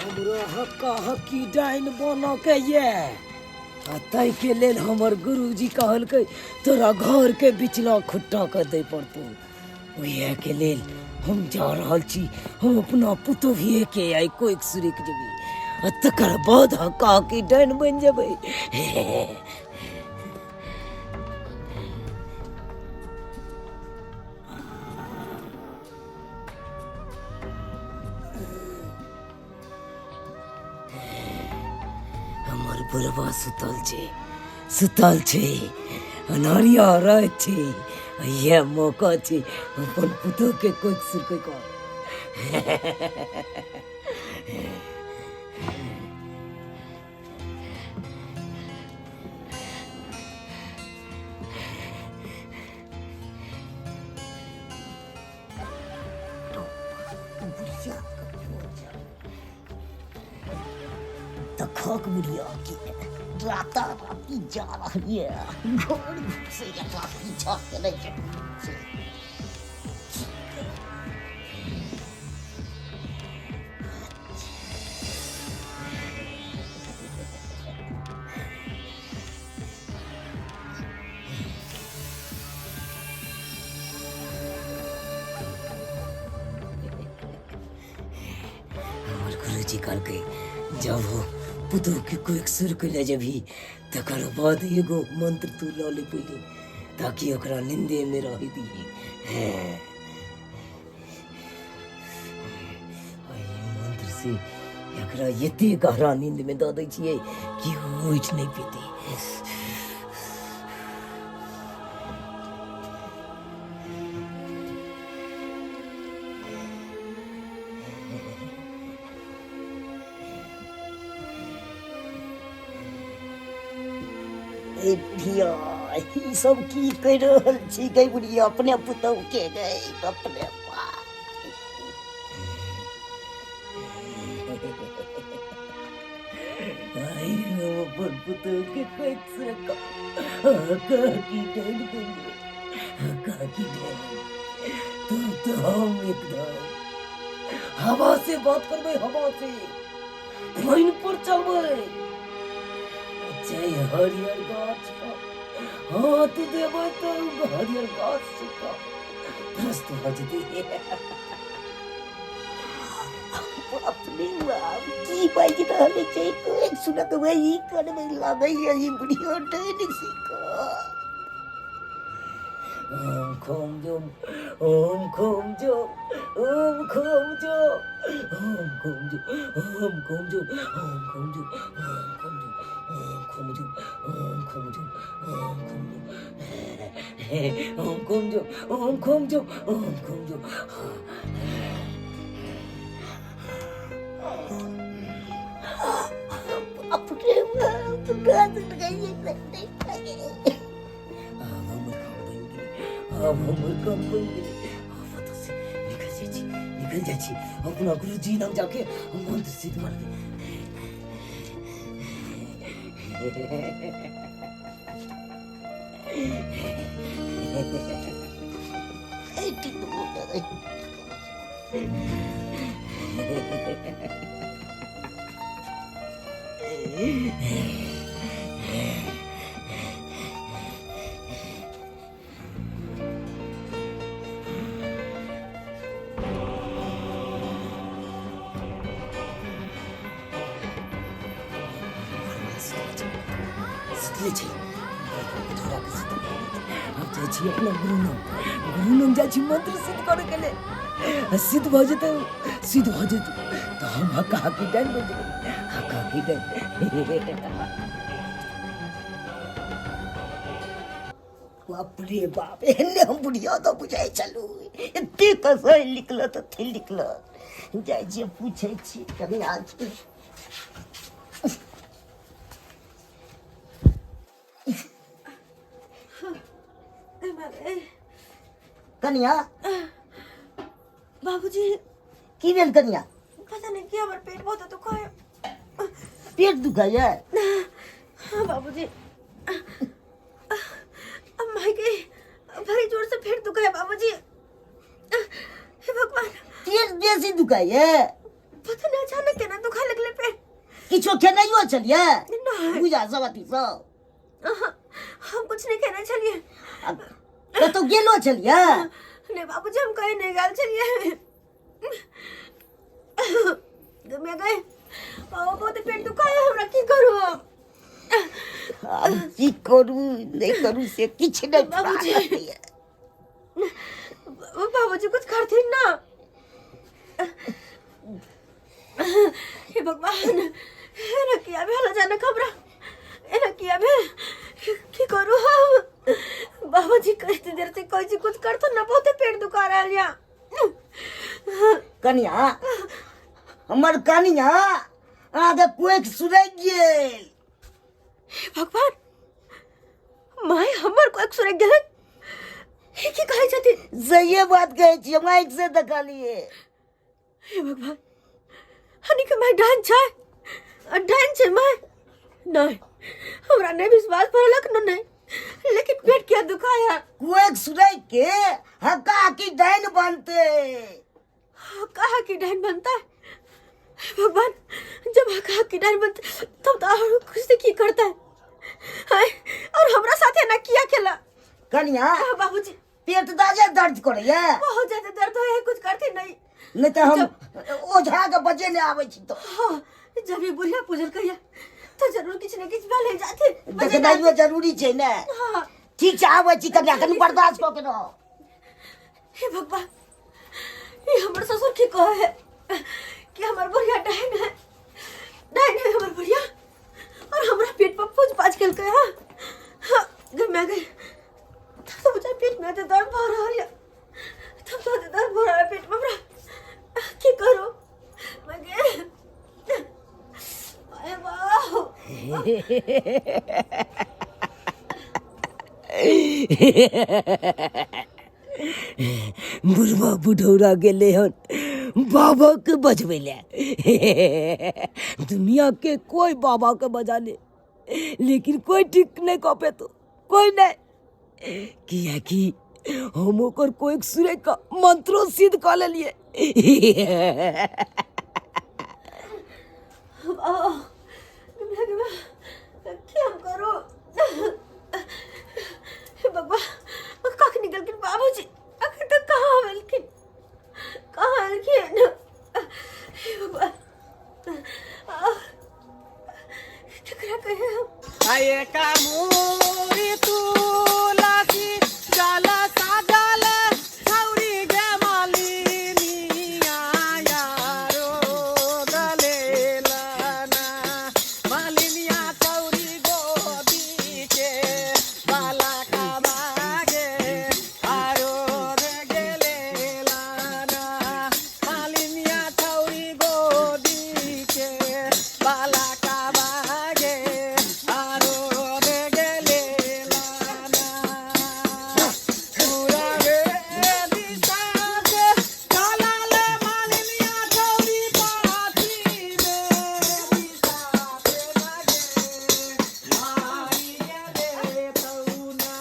हमरा हक्का हक्की डाइन बन के ये तय के लेल हमर गुरुजी कहलकै तोरा घर के बिचला खुट्टा कर दे पड़तौ। ओहे के लेल हम जा रहल छी। हम अपना पुतोहिए के आई कोई सुरिक जेबी आ तकर बाद हक्का हक्की डाइन बन जेबै। हमर बुढ़वा सुतल छै अनहरिया रह छै। ये मौका छै अपन पुतो के कोई सुरके कर। तखक बुढ़िया की राता राती जा रही है घर से राती जाके नहीं गुरुजी कहलकै जब हो पुतो के कोई सुर कैले जभी तकर बाद एगो मंत्र तू ल ले पहले ताकि ओकरा निंदे में रह दी। मंत्र से एकरा एते गहरा नींद में द दै छियै कि उठ नहीं पेते। बुढ़िया ई सब की कर रहल छी गई बुढ़िया अपने पुतौ के गई अपने अपन पुतौ के कैसे की डाइन बन की डाइन तो हम एकदम हवा से बात करबे। हवा से पानी पर चलबे जय हरियर गाछ हाथ देबै तो हरियर गाछ से प्रस्त हो जेतै। अपने बाप की बाज रहल छै कोई सुनत वही करबै लागै ई बुढ़िया डाइन सीखो। ओम खोम जो ओम खोम जो ओम खोम जो ओम खोम जो ओम खोम जो ओम खोम जो ओम खोम जो ओम खोम जो ओम खोम जो ओम खोम जो ओम खोम जो ओम खोम जो। अपने रात गई अब हमर काम बन गेलै। अब से निकल जाइ छी अपना गुरुजी नाम जाके हम मंत्र सिद्ध मार दे। अपना गुरु नाम जाइ छी मंत्र सिद्ध करे के लेल। सिद्ध भ जेतै तो हम हक्का हक्की डाइन बन जेबै। हक्का हक्की डाइन बाप रे बाप एहने हम बुढ़िया तो बुझाइ चलू एते कसै लिखल तो थे लिखल जाइ जे पूछै छी कभी आज कन्या बाबूजी की भेल कन्या? पता नहीं क्या हमारा पेट बहुत दुखा है। पेट दुखाय बाबूजी माई के बड़ी जोर से पेट दुखा है बाबूजी। हे भगवान पेट बेसी दुखाय पता नहीं अचानक क्या ना दुखा लगने किछो खेनाइयो छलिए नहीं। बुझा सवती सब हम कुछ नहीं कहने चलिए। कतौ गेलो छलिए नहीं बाबूजी हम कहीं नहीं गए चलिए। मैं गए बहुत पेट दुखाया हमरा की करू अब की करू नहीं करू से किछ नहीं बाबूजी। बाबूजी बाबूजी कुछ करते ना। हे भगवान एना किया भेल जाने खबरा एना किया भेल की करू हम। बाबूजी कहते देर से कोई जी कुछ करतो ना बहुत पेट दुखा रहा है। कनिया हमर कनिया आगे कोई सुरग गेल। हे भगवान माय हमर को एक सुरग गेल हे की कहै छथिन। सही बात कहै छी माइक से देखलिए। हे भगवान हनी के माय डांस छै डांस छै माय नहीं हमरा नहीं विश्वास पड़लक न नहीं लेकिन पेट क्या दुखाया। कोई सुरग के हका की डाइन बनते कहा की डाइन बनता है। हे भगवान जब कहा की डाइन बनता तब तो और कुछ से की करता है हाय और हमरा साथे ना किया खेला। कनिया बाबूजी पेट दाजे दर्द करैया बहुत ज्यादा दर्द है कुछ करती नहीं। नहीं तो हम ओझा के बजे ले आवे छी तो हाँ जब ये बुढ़िया पूजन कहिया तो जरूर किछ न किछ ले जाते देखनाइयो जरूरी छै ने। हाँ ठीक छै आबै छी कनिया कनी बर्दाश्त क के रहो। हे भगवान ये हमर ससुर की कहे है कि हमर बुढ़िया डाइन है हमर बुढ़िया और हमरा पेट पर पूज पाज के हां हां जब मैं गई तो मुझे पेट में दर्द हो रहा है तब तो दर्द हो रहा है पेट में हमरा की करो मैं गई अरे वाह बुढ़वा बुढ़ौरा गेले हन बाबा के बजबै ले। दुनिया के कोई बाबा के बजा ले लेकिन कोई ठीक नहीं कह पेतो कोई नहीं किया कि हम ओकर कोई सूर्य का मंत्रो सिद्ध कर लेलिए। क्या करो बाबा कख निकल के बाबूजी आखिर तक कहाँ वेलखिन बाबा ठकरा कहे हम आये कामुरी तुलसी जल साजल छौरी गे मालिनिया यारो गलेलना मालिनिया छौरी गोदी के बाला का बागे आरो रे गेलेलना मालिनिया छौरी गोदी के बाला का बागे आरो रे गेलेलना पूरा रे दिशा के कालाले मालिनिया छौरी पाथी में दिशा पे लगे मारी गेले तौना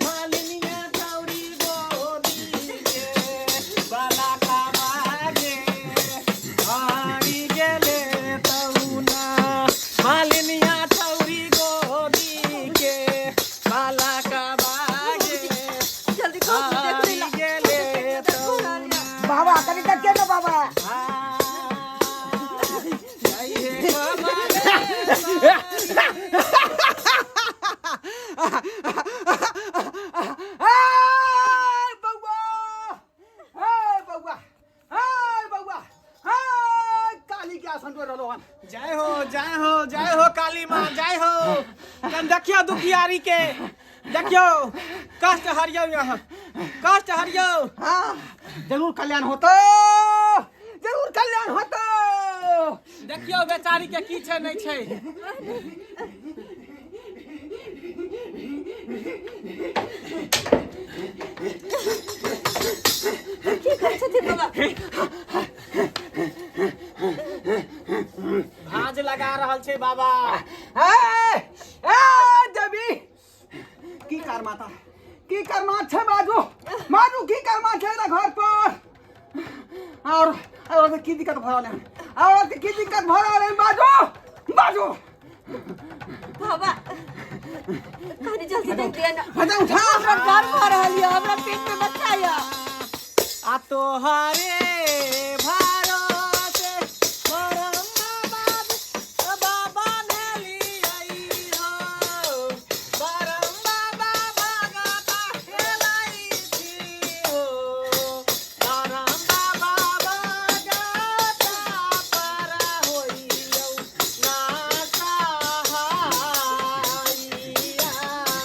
मालिनिया छौरी गोदी के बाला का बागे मारी गेले तौना मालिनिया छौरी गोदी के बाला का बागे जल्दी करो देख मारी ले गेले तौना बाबा कनी तक के ना बाबा जय हो जय हो जय हो काली माँ जय हो। कन देखियो दुखियारी के देखियो कष्ट हरियो यहाँ कष्ट हरियो। हाँ जरूर कल्याण होतो जरूर कल्याण होतो। देखियो बेचारी के की छै नहीं छै। की कहै छथिन बाबा भांज लगा रहल छै बाबा। देवी की कर माता की कर मात छै बाजू मानू की कर मात छै घर पर और की दिक्कत भ रहल है और की दिक्कत भ रहल है बाजू जाए ना हटा उठा हमरा डर भऽ रहल है हमरा पेट में बच्चा है आ तोहरे भरोसे मोरम बाबा नेली आई हो मोरम बाबा भगता खेलाई थी हो मोरम बाबा भगता पर होइयो ना सहाइया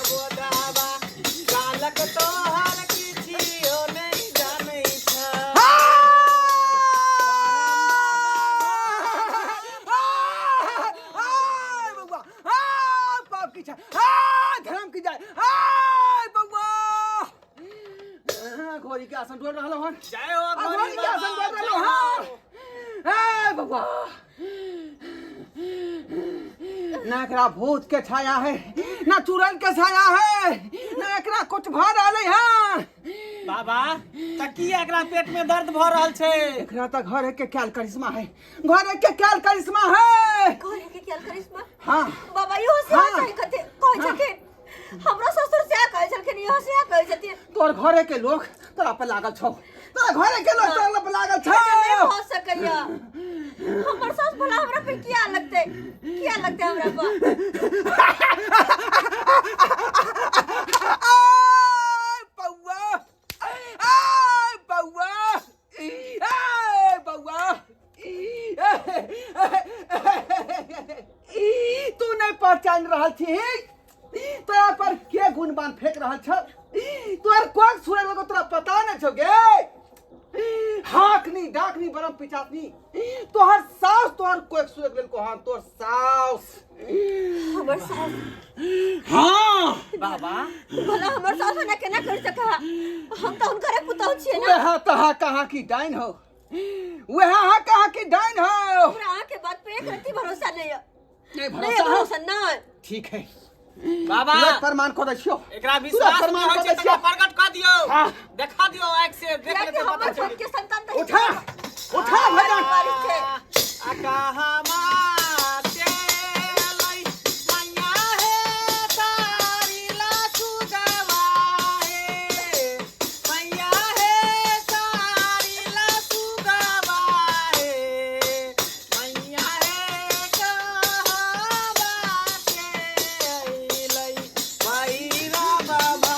बोदाबा कालक तोहर किछियो नहीं जानै छै बाप की छा धर्म की जाए बउआ घोड़ी के आसन डोल रहलो हन जय हो घोड़ी के आसन डोल रहलो हन बउआ ना एकरा भूत के छाया है ना चुड़ैल के छाया है ना एकरा कुछ भा रहले हन बाबा त की एकरा पेट में दर्द भ रहल छै एकरा त घर के क्या करिश्मा है घर के क्या करिश्मा है घरे के क्या करिश्मा हाँ बाबा यो से हाँ। चाहे कते कहै छथिन हमरा ससुर से कहै छलखिन यो से कहै छथिन तोर घरे के लोग तोरा पे लागल छौ तोरा घरे के लोग तोरा पे लागल छौ नहीं हो सकैया हमर सास भला हमरा पे किया लगते हमरा पर बउआ बउआ बउआ तू नहीं पहचान रहल छी तोरा पर के गुणबान फेंक रहल छ तोर कोक सुने लगो तोरा पता नहीं छौ गे हाकनी डाकनी बरम पिचातनी तोहर सास तोहर कोक सुने गेल को हां तोर सास हमर सास हाँ बाबा भला हमर सास ने केना कर सका हम तो उनकरे पुतौ छियै ना वह तहा कहाँ की डाइन हो वह कहाँ की डाइन हो हमरा आँख के बात पे एक रत्ती भरोसा नहीं है नहीं नहीं भरोसा है भरोसा नहीं ठीक है बाबा तुरंत प्रमाण कर दछियो एकरा विश्वास प्रमाण नहीं कर होय छै दछियो त प्रकट क दियौ हाँ। देखा दियौ आँख से देख कि लेते हमर पता घर चल के संतान नहीं उठा उठा भजन आका हमाते लई मैया हे तारी ला सुगवा हे मैया हे तारी ला सुगवा हे मैया हे कहवा के लई भैरा बाबा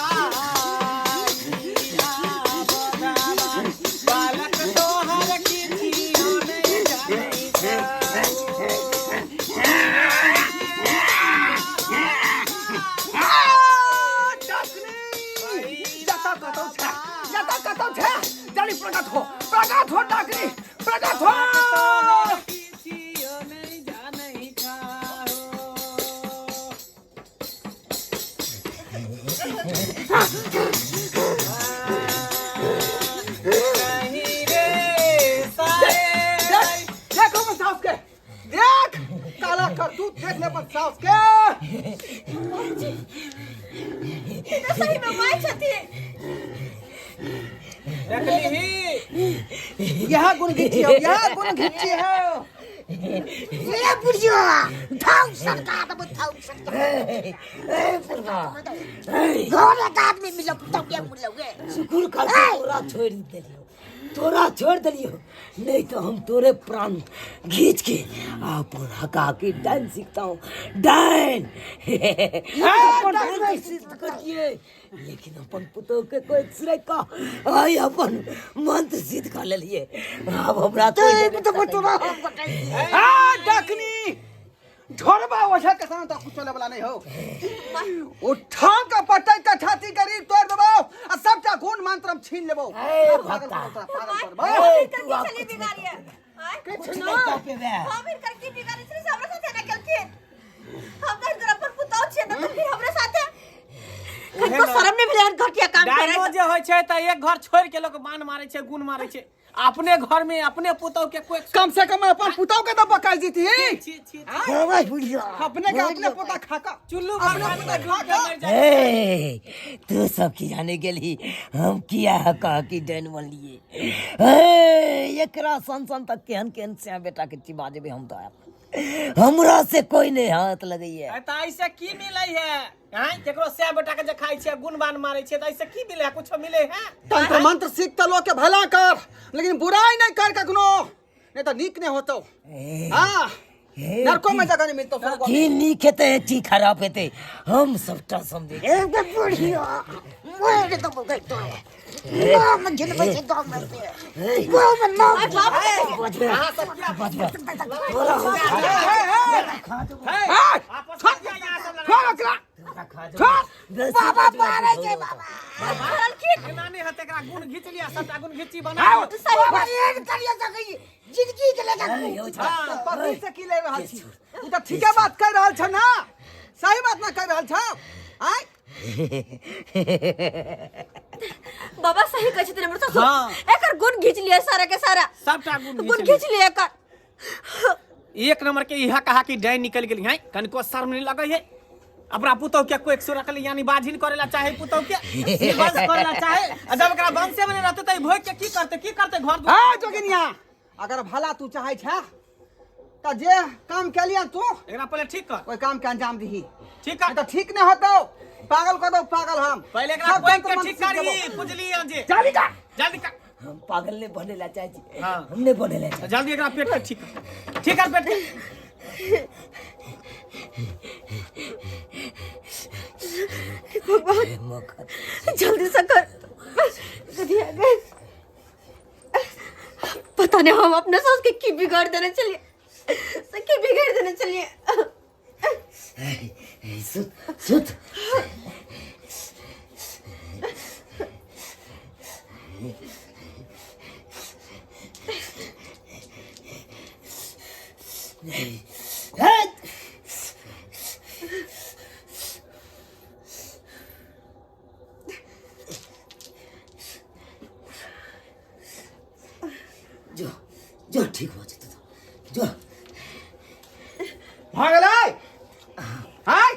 बालक तोहर किछियो नहीं जानै छै प्रकट हो डाकनी प्रकट हो किछियो नहीं जानै कहीं रे साए देखो मैं सास के देख काला कर तू देख ले बस सास के ये तो सही में माय छथि देखली यहाँ गुण घिची हो यहाँ गुण घिची हो ले बुढ़िया धाउ सरकार अब धाउ सरकार पुरवा घर का आदमी मिलो तो क्या मिलोगे शुक्र कर तोरा छोड़ दिलियो नहीं तो हम तोरे प्राण खींच के अपन हका की डांस सीखता हूँ डांस अपन डांस सिद्ध करिए लेकिन अपन पुतो के कोई सिरे का आई अपन मंत्र सिद्ध कर लिए अब हमरा तो बतवा हम बताइए हाँ डाकनी ढोरबा वैसा के साथ कुछ चले वाला नहीं हो उठा का पटक का छाती करी तोड़ देबो आ सबटा गुण मंत्र हम छीन लेबो ए भक्ता चली बिगाड़िए कुछ नहीं कर पे बे हम इनकर की बिगाड़ी से हमरा साथे ना केलखिन हम तो इनकर अपन पुतौ छियै ना तो फिर हमरे साथे कनको शर्म नहीं भेल घटिया काम करे डायनो जे होय छै त एक घर छोड़ के लोग बाण मारे छै गुण मारे छै अपने घर में अपने पुतौ के कोई कम से कम अपन पुतौ के तो बकाई जीती छी छी हवा बुढ़िया अपने के अपने पोता खाका चुल्लू घर में अपने ढूंढ के मर जाए ए तू सब खियाने के लिए हम किया है कहा कि डैन बन लिए ए एकरा सन सन तक केहन केहन से बेटा के चिबा देबे हम तो हमरा से कोई नहीं हाथ लगैया। त ऐसे की मिलै है? हैं केकरो से बेटा के जे खाइ छै गुणबान मारै छै त ऐसे की मिलै है? कुछो मिलै है? तंत्र मंत्र सीख त लोग के भला कर, लेकिन बुराई नहीं कर कखनो, नहीं तो नीक नहीं होतो। हाँ नरको में जगह नहीं मिलतो। की नीक हेते की खराब हेते हम सबटा समझे। बढ़िया मोरे तो गई तो नाम जिन बचे गांव में से गांव में नाम हां सब क्या आपस में बाबा मारे के बाबा भरल की नानी हते एकरा गुण घिच लिया, सबटा गुण घिची बना। सही बात ये करिए सकी जिंदगी के लेकर पति से की ले रहल छी? तू तो ठीके बात कह रहल छ ना, सही बात ना कह रहल छ। आय बाबा सही कहै छथिन हमर ससुर। हाँ। एकर गुण घिच लिए सारा के सारा, सबटा गुण घिच लिए एकर। एक नंबर के इहा कहा कि डाइन निकल गेली है, कनको शर्म नहीं लगे है। अपना पुतौ के कोई एकसो रखले यानी बाझिन करेला चाहे पुतौ के निवास करेला चाहे, जब एकरा वंशे में रहते त भोग के की करते घर आ जोगिनिया, अगर भला तू चाहे छ त जे काम के लिया तू एकरा पहले ठीक कर, ओई काम के अंजाम दही। ठीक कर तो ठीक नहीं होतो, पागल कर दो पागल हम। पहले एकरा कोई के ठीक करी, बुझली जे जल्दी कर। जल्दी कर। हम पागल ने बनेला चाहे छी। हाँ। हमने बनेला चाहे। जल्दी एकरा पेट के ठीक कर, ठीक कर पेट के। भगवान जल्दी से कर। कभी आ गए पता नहीं हम अपने सास के की बिगाड़ देने चलिए, सकी बिगाड़ देने चलिए। सुत सुत जो जो ठीक हो जाता था जो भागल आय हाय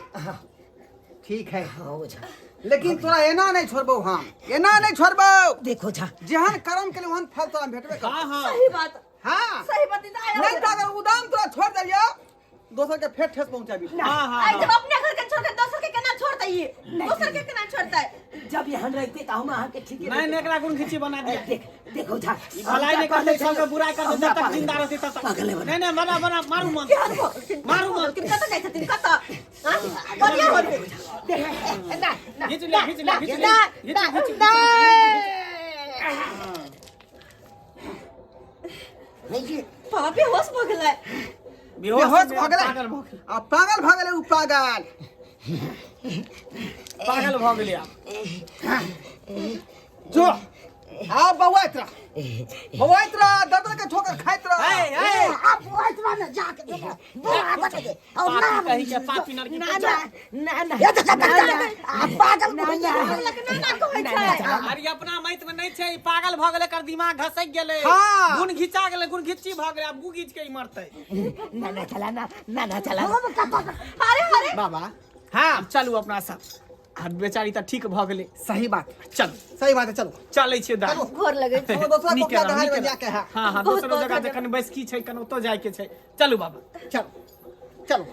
ठीक है। हाँ ओझा लेकिन तोरा एना नहीं छोड़बो, हम एना नहीं छोड़बो। देखो झा जेहन कर्म के वहन फल तोरा भेटबे कर। हां हां सही बात, हां सही बात है। नहीं तो अगर उदाम तोरा छोड़ दियो दोसर के फेर ठेस पहुंचाबी। हां हां आज जब अपने घर के छोड़ के दूसर के केना छोड़ता है? दूसर के केना छोड़ता है? जब यहाँ रहते तो हम आके ठीक नहीं नहीं एकरा गुण खिची बना दिया। देखो झा भलाई नहीं करते, सबके बुराई करते, जब तक जिंदा रहते तब तक। पागल है नहीं नहीं बना बना मारू मत, मारू मत। किन कत जाय छथिन कत? हां बढ़िया हो रे। खींच ले खींच ले खींच ले पापा बेहोश हो गेलै। बेहोश में भगले पागल भ गेल, आ पागल भगले उ पागल। पागल भ गेल आप। जो आ बौआत रहा ददर के ठोकर खाइत रहा। आप ओइतवा न जाके देखो बुआ बता दे और पापी नाम कही के पापी नर की ना पूजा। ना ये तो आप पागल ना कहै छै। अरे अपना मैत में नहीं छे, पागल भ गेले, कर दिमाग घसक गेले, हाँ। गुण घिचा गेले, गुण घिची भ गेले, अब गु घिच के ही मरते। ना चला ना चला अरे अरे बाबा हाँ अब चलू अपना सब। अब बेचारी त ठीक भ गेले। सही बात, चल सही बात है। चलो चलै छियै दा। घोर लगे छै। चलो दूसरा नीके कोठा रह, दहाड़ नीके में रह। जाके है। हाँ हाँ बहुत दोसरो बहुत जगह धन्यवाद। जखन बैसकी छै कन ओतो जाय के छै। चलू बाबा चलो चलो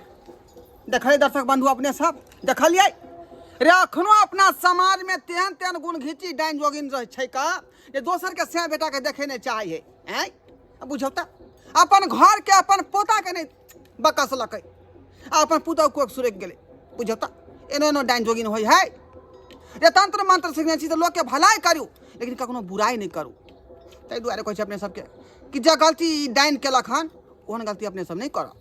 देखलिए दर्शक बंधु अपने सब देखलिए रे अखनो अपना समाज में तेहन तेहन गुण घिची डाइन जोगिन रहे छै का जे दोसर के से बेटा के देखे नहीं चाहिए। हैं बुझौ त अपन घर के अपन पोता के नहीं बकसलकै, अपन पुतौ को सुरक गेले। बुझौ त एनो एनो डाइन जोगिन होय है। रे तंत्र मंत्र सीखने छी तो लोग के भलाई करू, लेकिन कखनो बुराई नहीं करू। ताहि दुआरे कहै छै अपने सबके कि जे गलती डाइन केलक हन ओहन गलती अपने सब नहीं करब।